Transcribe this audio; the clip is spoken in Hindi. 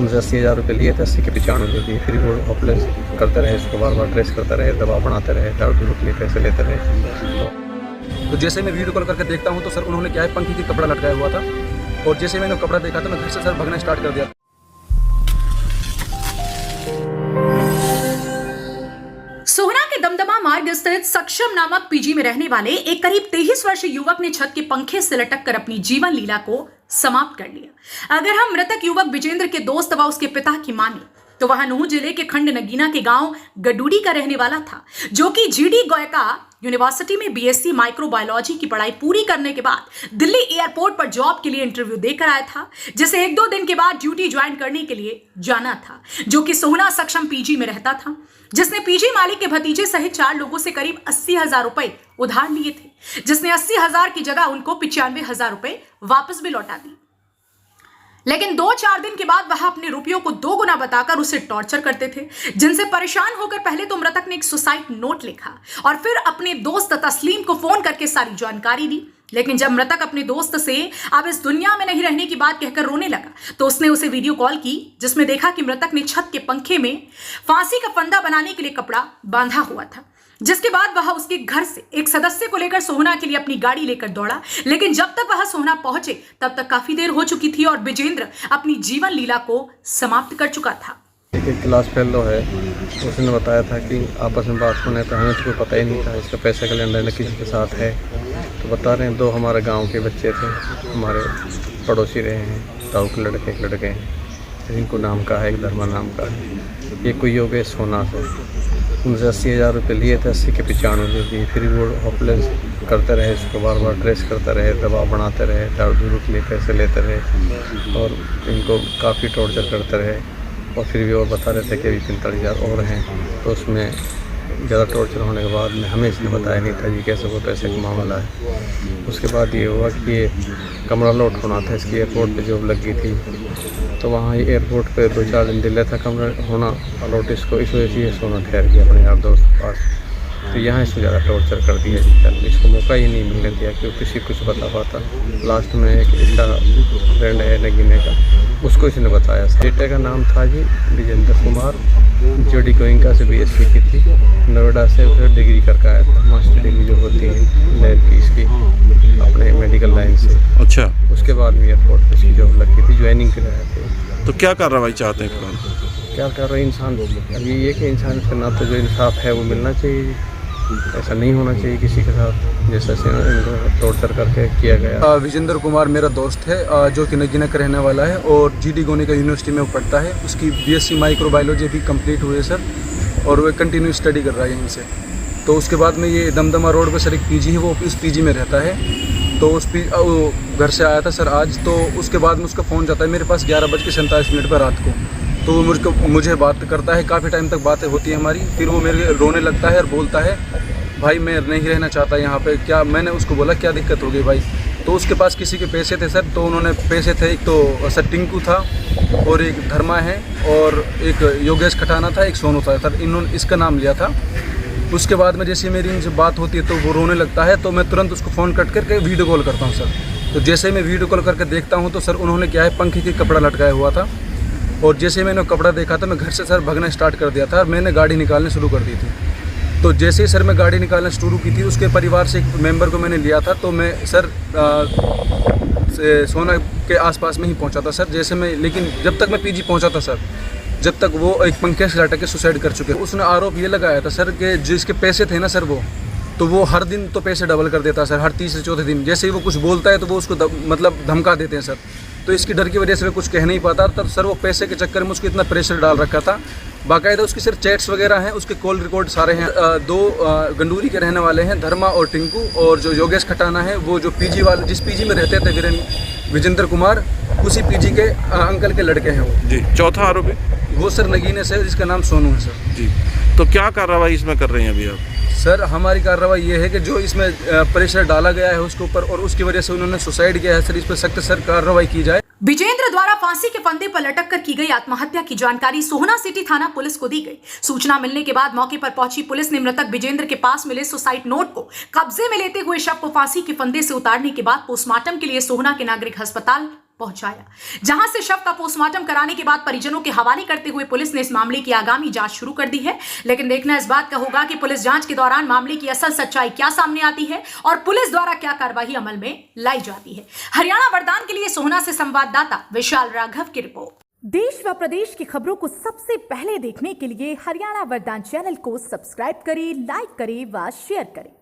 उनसे 80,000 रुपये लिए थे, 80 के 95 दिए। फिर वो होपलेस करते रहे, उसको बार बार ट्रेस करते रहे, दबाव बनाते रहे, दारू के लिए पैसे लेते रहे। तो जैसे मैं वीडियो कॉल करके देखता हूँ तो सर उन्होंने क्या है, पंखी की कपड़ा लटकाया हुआ था, और जैसे मैंने कपड़ा देखा तो मैं घर से सर भगना स्टार्ट कर दिया। सोहना के दमदमा मार्ग स्थित सक्षम नामक पीजी में रहने वाले एक करीब 23 वर्षीय युवक ने छत के पंखे से लटक कर अपनी जीवन लीला को समाप्त कर लिया। अगर हम मृतक युवक विजेंद्र के दोस्त व उसके पिता की माने तो वह नूह जिले के खंड नगीना के गांव गडूडी का रहने वाला था, जो कि जीडी गोयका यूनिवर्सिटी में बीएससी माइक्रोबायोलॉजी की पढ़ाई पूरी करने के बाद दिल्ली एयरपोर्ट पर जॉब के लिए इंटरव्यू देकर आया था, जिसे 1-2 दिन के बाद ड्यूटी ज्वाइन करने के लिए जाना था, जो कि सोहना सक्षम पीजी में रहता था, जिसने पीजी मालिक के भतीजे सहित 4 लोगों से करीब 80,000 रुपए उधार लिए थे, जिसने 80,000 की जगह उनको 95,000 रुपए वापस भी लौटा दी। लेकिन 2-4 दिन के बाद वह अपने रुपयों को 2 गुना बताकर उसे टॉर्चर करते थे, जिनसे परेशान होकर पहले तो मृतक ने एक सुसाइड नोट लिखा और फिर अपने दोस्त तस्लीम को फोन करके सारी जानकारी दी। लेकिन जब मृतक अपने दोस्त से अब इस दुनिया में नहीं रहने की बात कहकर रोने लगा तो उसने उसे वीडियो कॉल की, जिसमें देखा कि मृतक ने छत के पंखे में फांसी का फंदा बनाने के लिए कपड़ा बांधा हुआ था। जिसके बाद वह उसके घर से एक सदस्य को लेकर सोहना के लिए अपनी गाड़ी लेकर दौड़ा, लेकिन जब तक वह सोहना पहुंचे तब तक काफी देर हो चुकी थी और विजेंद्र अपनी जीवन लीला को समाप्त कर चुका था। एक क्लास फेलो है, उसने बताया था कि आपस में बात होने, तो हमें तो कोई पता ही नहीं था इसका पैसे का लेन देन किसी के साथ है। तो बता रहे हैं 2 हमारे गांव के बच्चे थे, हमारे पड़ोसी रहे हैं, ताऊ के लड़के एक लड़के हैं, इनको नाम का है, एक धर्मा नाम का है। ये कोई योगेश सोना से उनसे 80,000 रुपये लिए थे, 80 के 95 दिए। फिर वो होपलेस करते रहे, उसको बार बार ट्रेस करते रहे, दबाव बनाते रहे, दारू के लिए पैसे लेते रहे और इनको काफ़ी टॉर्चर करते रहे। और फिर भी वो बता रहे थे कि अभी 45,000 और हैं। तो उसमें ज़्यादा टॉर्चर होने के बाद में हमें इसने बताया नहीं था जी कैसे वो पैसे का मामला है। उसके बाद ये हुआ कि ये कमरा लॉट होना था, इसकी एयरपोर्ट पे जॉब लगी थी, तो वहाँ एयरपोर्ट पे 2-4 दिन दिल्ली था कमरा होना अलॉट इसको, इस वजह से ये सोना ठहर गया अपने यार दोस्त के पास। तो यहाँ इसको ज़्यादा टॉर्चर कर दिया, इसको मौका ही नहीं मिलने दिया कि वो किसी कुछ बता पाता। लास्ट में एक इसका फ्रेंड है नगीने का, उसको इसने बताया। बेटे का नाम था जी विजेंद्र कुमार, जीडी गोयका से बीएससी की थी, नोएडा से फिर डिग्री करके आया था, मास्टर डिग्री जो होती है लैब की इसकी अपने मेडिकल लाइन से। अच्छा, उसके बाद में एयरपोर्ट पर इसकी जॉब लगी थी, ज्वाइनिंग के लिए आए थे। तो क्या कार्रवाई चाहते हैं फिलहाल? क्या कर रहे इंसान, अभी ये कि इंसान के नाते जो इंसाफ है वो मिलना चाहिए, ऐसा नहीं होना चाहिए किसी के साथ जैसा इनको टॉर्चर करके किया गया। विजेंद्र कुमार मेरा दोस्त है, जो कि नगीना का रहने वाला है और जीडी गोयका यूनिवर्सिटी में वो पढ़ता है। उसकी बीएससी माइक्रोबायोलॉजी भी कंप्लीट हुई है सर, और वो कंटिन्यू स्टडी कर रहा है यहीं से। तो उसके बाद में ये दमदमा रोड पर सर एक पीजी है, वो उस पीजी में रहता है। तो वो घर से आया था सर आज, तो उसके बाद में उसका फ़ोन जाता है मेरे पास 11:47 पर रात को। तो वो मुझे बात करता है, काफ़ी टाइम तक बातें होती है हमारी। फिर वो मेरे रोने लगता है और बोलता है भाई मैं नहीं रहना चाहता यहाँ पे। क्या मैंने उसको बोला क्या दिक्कत हो गई भाई? तो उसके पास किसी के पैसे थे सर, तो उन्होंने पैसे थे, एक तो सर टिंकू था और एक धर्मा है और एक योगेश खटाना था, एक सोनू था सर, इन्होंने इसका नाम लिया था। उसके बाद में जैसे मेरी इनसे बात होती है तो वो रोने लगता है, तो मैं तुरंत उसको फ़ोन कट करके वीडियो कॉल करता हूँ सर। तो जैसे मैं वीडियो कॉल करके देखता हूँ तो सर उन्होंने क्या है, पंखे की कपड़ा लटकाया हुआ था, और जैसे मैंने कपड़ा देखा था मैं घर से सर भगना स्टार्ट कर दिया था और मैंने गाड़ी निकालने शुरू कर दी थी। तो जैसे ही सर मैं गाड़ी निकालना शुरू की थी, उसके परिवार से एक मेंबर को मैंने लिया था, तो मैं सर सोना के आसपास में ही पहुंचा था सर। जैसे मैं, लेकिन जब तक मैं पीजी पहुंचा था सर, जब तक वो एक पंखे से लटक के सुसाइड कर चुके। उसने आरोप ये लगाया था सर कि जिसके पैसे थे ना सर तो वो हर दिन तो पैसे डबल कर देता सर, हर 3 दिन। जैसे ही वो कुछ बोलता है तो वो उसको मतलब धमका देते हैं सर। तो इसकी डर की वजह से मैं कुछ कह नहीं पाता, तब सर वो पैसे के चक्कर में उसको इतना प्रेशर डाल रखा था। बाकायदा उसकी सिर्फ चैट्स वगैरह हैं, उसके कॉल रिकॉर्ड सारे हैं। 2 गंडूरी के रहने वाले हैं, धर्मा और टिंकू, और जो योगेश खटाना है वो जो पीजी वाले जिस पीजी में रहते थे विजेंद्र कुमार, उसी पीजी के अंकल के लड़के हैं वो जी। चौथा आरोपी वो सर नगीने से, जिसका नाम सोनू है सर जी। तो क्या कार्रवाई इसमें कर रहे हैं अभी आप? सर हमारी कार्रवाई ये है कि जो इसमें प्रेशर डाला गया है उसके ऊपर और उसकी वजह से उन्होंने सुसाइड किया है सर, इस पर सख्त सर कार्रवाई की जाए। विजेंद्र द्वारा फांसी के फंदे पर लटक कर की गई आत्महत्या की जानकारी सोहना सिटी थाना पुलिस को दी गई। सूचना मिलने के बाद मौके पर पहुंची पुलिस ने मृतक विजेंद्र के पास मिले सुसाइड नोट को कब्जे में लेते हुए शव को फांसी के फंदे से उतारने के बाद पोस्टमार्टम के लिए सोहना के नागरिक अस्पताल पहुंचाया, जहां से शव का पोस्टमार्टम कराने के बाद परिजनों के हवाले करते हुए पुलिस ने इस मामले की आगामी जांच शुरू कर दी है। लेकिन देखना इस बात का होगा कि पुलिस जांच के दौरान मामले की असल सच्चाई क्या सामने आती है और पुलिस द्वारा क्या कार्रवाई अमल में लाई जाती है। हरियाणा वरदान के लिए सोहना से संवाददाता विशाल राघव की रिपोर्ट। देश व प्रदेश की खबरों को सबसे पहले देखने के लिए हरियाणा वरदान चैनल को सब्सक्राइब करें, लाइक करें व शेयर करें।